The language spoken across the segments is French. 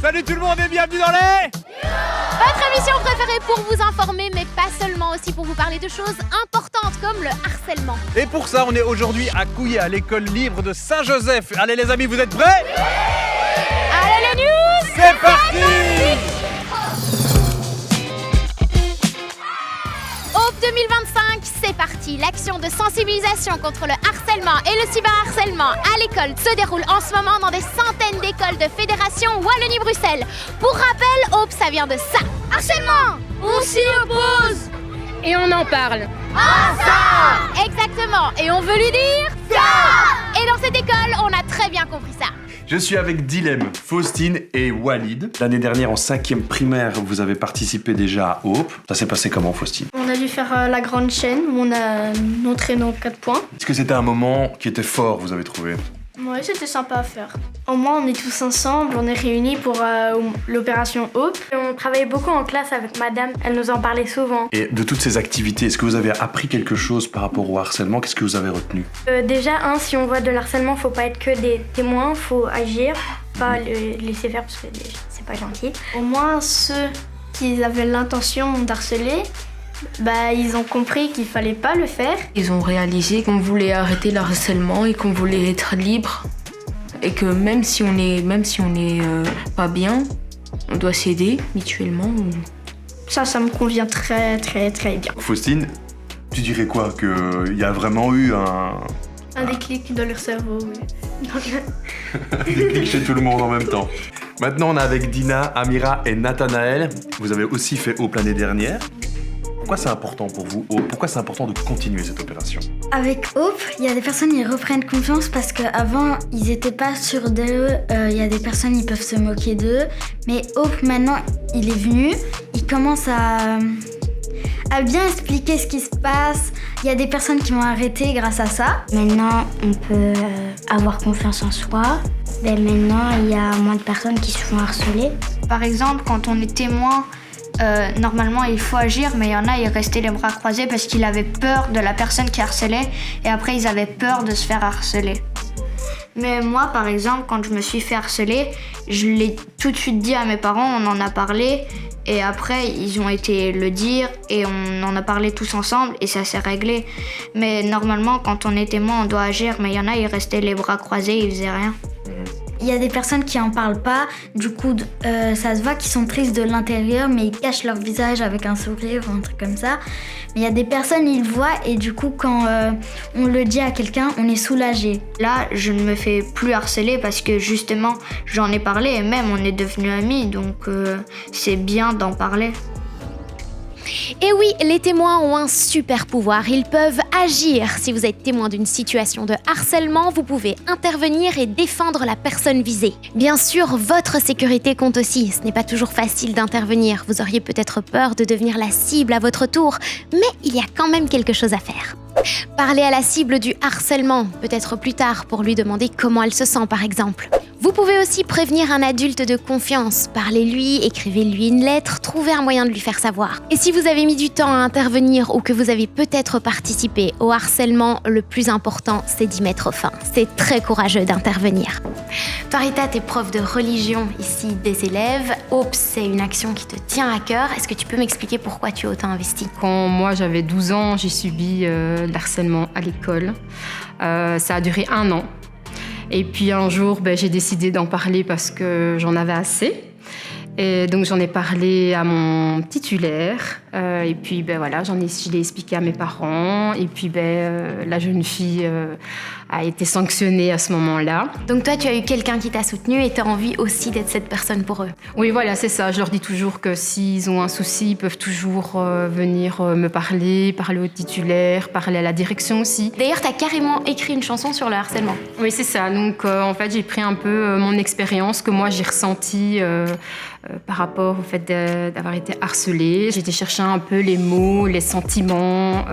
Salut tout le monde et bienvenue dans les... Votre émission préférée pour vous informer, mais pas seulement, aussi pour vous parler de choses importantes comme le harcèlement. Et pour ça, on est aujourd'hui à Couillé, à l'école libre de Saint-Joseph. Allez les amis, vous êtes prêts? Allez les news! C'est parti! Hope 2025, c'est parti. L'action de sensibilisation contre le harcèlement et le cyberharcèlement à l'école se déroule en ce moment dans des centaines d'écoles de Fédération Wallonie-Bruxelles. Pour rappel, Hope, ça vient de ça. Harcèlement! On s'y oppose! Et on en parle. Ensemble! Exactement. Et on veut lui dire ça! Et dans cette école, on a très bien compris ça. Je suis avec Dilem, Faustine et Walid. L'année dernière, en 5e primaire, vous avez participé déjà à Hope. Ça s'est passé comment, Faustine? On a dû faire la grande chaîne où on a montré nos 4 points. Est-ce que c'était un moment qui était fort, vous avez trouvé? Ouais, c'était sympa à faire. Au moins, on est tous ensemble, on est réunis pour l'opération Hope. On travaillait beaucoup en classe avec madame, elle nous en parlait souvent. Et de toutes ces activités, est-ce que vous avez appris quelque chose par rapport au harcèlement? Qu'est-ce que vous avez retenu? Déjà, si on voit de l'harcèlement, faut pas être que des témoins, faut agir, pas le laisser faire parce que c'est pas gentil. Au moins, ceux qui avaient l'intention d'harceler, ils ont compris qu'il fallait pas le faire. Ils ont réalisé qu'on voulait arrêter le harcèlement et qu'on voulait être libre. Et que même si on est pas bien, on doit s'aider mutuellement. Ça me convient très très très bien. Faustine, tu dirais quoi? Qu'il y a vraiment eu Un déclic dans leur cerveau, oui. un déclic chez tout le monde en même temps. Maintenant, on est avec Dina, Amira et Nathanaël. Vous avez aussi fait Hope l'année dernière. Pourquoi c'est important pour vous, Hope? Pourquoi c'est important de continuer cette opération? Avec Hope, il y a des personnes qui reprennent confiance parce qu'avant, ils n'étaient pas sûrs d'eux. Il y a des personnes qui peuvent se moquer d'eux. Mais Hope, maintenant, il est venu. Il commence à bien expliquer ce qui se passe. Il y a des personnes qui vont arrêter grâce à ça. Maintenant, on peut avoir confiance en soi. Mais maintenant, il y a moins de personnes qui se font harceler. Par exemple, quand on est témoin, normalement il faut agir, mais il y en a, ils restaient les bras croisés parce qu'ils avaient peur de la personne qui harcelait et après ils avaient peur de se faire harceler. Mais moi, par exemple, quand je me suis fait harceler, je l'ai tout de suite dit à mes parents, on en a parlé et après ils ont été le dire et on en a parlé tous ensemble et ça s'est réglé. Mais normalement, quand on est témoin, on doit agir, mais il y en a, ils restaient les bras croisés, ils faisaient rien. Il y a des personnes qui en parlent pas, du coup ça se voit qu'ils sont tristes de l'intérieur, mais ils cachent leur visage avec un sourire ou un truc comme ça. Mais il y a des personnes, ils le voient et du coup quand on le dit à quelqu'un, on est soulagé. Là, je ne me fais plus harceler parce que justement j'en ai parlé et même on est devenus amis, donc c'est bien d'en parler. Et oui, les témoins ont un super pouvoir, ils peuvent agir. Si vous êtes témoin d'une situation de harcèlement, vous pouvez intervenir et défendre la personne visée. Bien sûr, votre sécurité compte aussi, ce n'est pas toujours facile d'intervenir. Vous auriez peut-être peur de devenir la cible à votre tour, mais il y a quand même quelque chose à faire. Parlez à la cible du harcèlement, peut-être plus tard, pour lui demander comment elle se sent par exemple. Vous pouvez aussi prévenir un adulte de confiance. Parlez-lui, écrivez-lui une lettre, trouvez un moyen de lui faire savoir. Et si vous avez mis du temps à intervenir ou que vous avez peut-être participé au harcèlement, le plus important, c'est d'y mettre fin. C'est très courageux d'intervenir. Farita, t'es prof de religion ici des élèves. Hope, c'est une action qui te tient à cœur. Est-ce que tu peux m'expliquer pourquoi tu as autant investi? Quand moi j'avais 12 ans, j'ai subi le harcèlement à l'école. Ça a duré 1 an. Et puis un jour, j'ai décidé d'en parler parce que j'en avais assez. Et donc j'en ai parlé à mon titulaire. Et puis voilà, je l'ai expliqué à mes parents. Et puis la jeune fille a été sanctionnée à ce moment-là. Donc toi, tu as eu quelqu'un qui t'a soutenu et tu as envie aussi d'être cette personne pour eux. Oui, voilà, c'est ça. Je leur dis toujours que s'ils ont un souci, ils peuvent toujours venir me parler au titulaire, parler à la direction aussi. D'ailleurs, tu as carrément écrit une chanson sur le harcèlement. Oui, c'est ça. Donc en fait, j'ai pris un peu mon expérience que moi j'ai ressentie par rapport au fait d'avoir été harcelée. J'ai été chercher un peu les mots, les sentiments,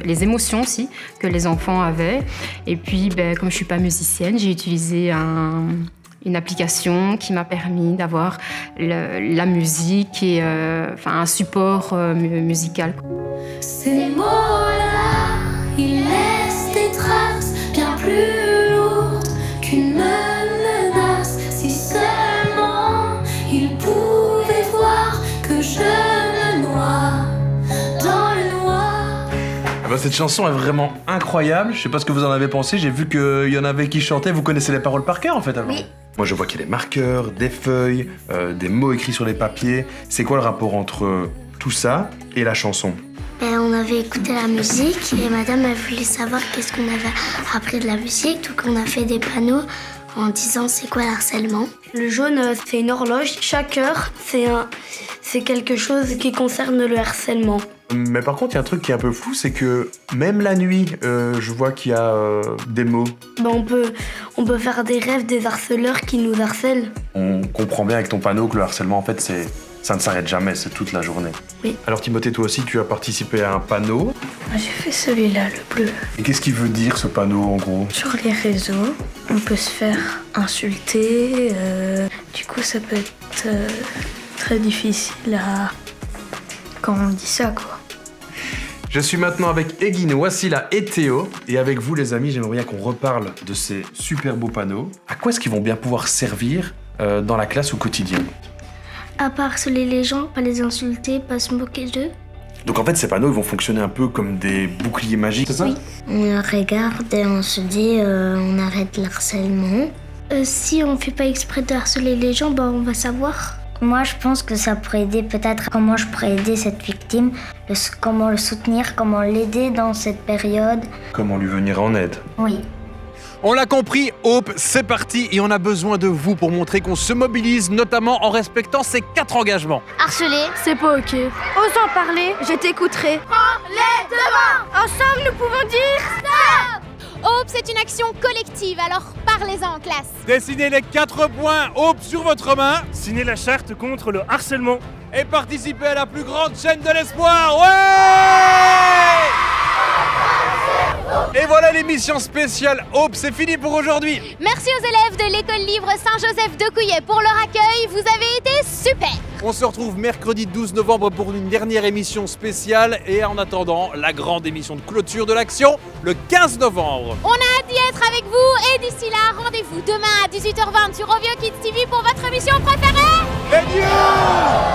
les émotions aussi que les enfants avaient. Et puis, comme je suis pas musicienne, j'ai utilisé une application qui m'a permis d'avoir la musique et un support musical. Ces mots-là, ils laissent des traces bien plus lourdes qu'une menace. Si seulement bah, cette chanson est vraiment incroyable. Je sais pas ce que vous en avez pensé. J'ai vu qu'il y en avait qui chantaient. Vous connaissez les paroles par cœur en fait alors? Oui. Moi je vois qu'il y a des marqueurs, des feuilles, des mots écrits sur les papiers. C'est quoi le rapport entre tout ça et la chanson? On avait écouté la musique et madame a voulu savoir qu'est-ce qu'on avait appris de la musique, donc on a fait des panneaux en disant c'est quoi le harcèlement. Le jaune, c'est une horloge. Chaque heure, c'est quelque chose qui concerne le harcèlement. Mais par contre, il y a un truc qui est un peu fou, c'est que même la nuit, je vois qu'il y a des mots. On peut faire des rêves des harceleurs qui nous harcèlent. On comprend bien avec ton panneau que le harcèlement, en fait, ça ne s'arrête jamais, c'est toute la journée. Oui. Alors Timothée, toi aussi, tu as participé à un panneau. J'ai fait celui-là, le bleu. Et qu'est-ce qu'il veut dire, ce panneau, en gros? Sur les réseaux, on peut se faire insulter. Du coup, ça peut être très difficile quand on dit ça, quoi. Je suis maintenant avec Egine, Wassila et Théo. Et avec vous, les amis, j'aimerais bien qu'on reparle de ces super beaux panneaux. À quoi est-ce qu'ils vont bien pouvoir servir dans la classe au quotidien? À pas harceler les gens, pas les insulter, pas se moquer d'eux. Donc en fait, ces panneaux, ils vont fonctionner un peu comme des boucliers magiques, c'est ça? Oui. On regarde et on se dit on arrête le harcèlement. Si on fait pas exprès de harceler les gens, on va savoir. Moi, je pense que ça pourrait aider peut-être comment je pourrais aider cette victime, comment le soutenir, comment l'aider dans cette période. Comment lui venir en aide? Oui. On l'a compris, Hope, c'est parti et on a besoin de vous pour montrer qu'on se mobilise, notamment en respectant ces 4 engagements. Harceler, C'est pas ok. Ose en parler, je t'écouterai. prends-les devants. Ensemble, nous pouvons dire... Hope, c'est une action collective, alors parlez-en en classe. Dessinez les 4 points Hope sur votre main Signez la charte contre le harcèlement. et participez à la plus grande chaîne de l'espoir. Ouais! Et voilà l'émission spéciale Hope, c'est fini pour aujourd'hui. Merci aux élèves de l'école livre Saint-Joseph de Couillet pour leur accueil, vous avez été super. On se retrouve mercredi 12 novembre pour une dernière émission spéciale et en attendant, la grande émission de clôture de l'action le 15 novembre. On a hâte d'y être avec vous et d'ici là, rendez-vous demain à 18h20 sur Ovio Kids TV pour votre émission préférée. Les news!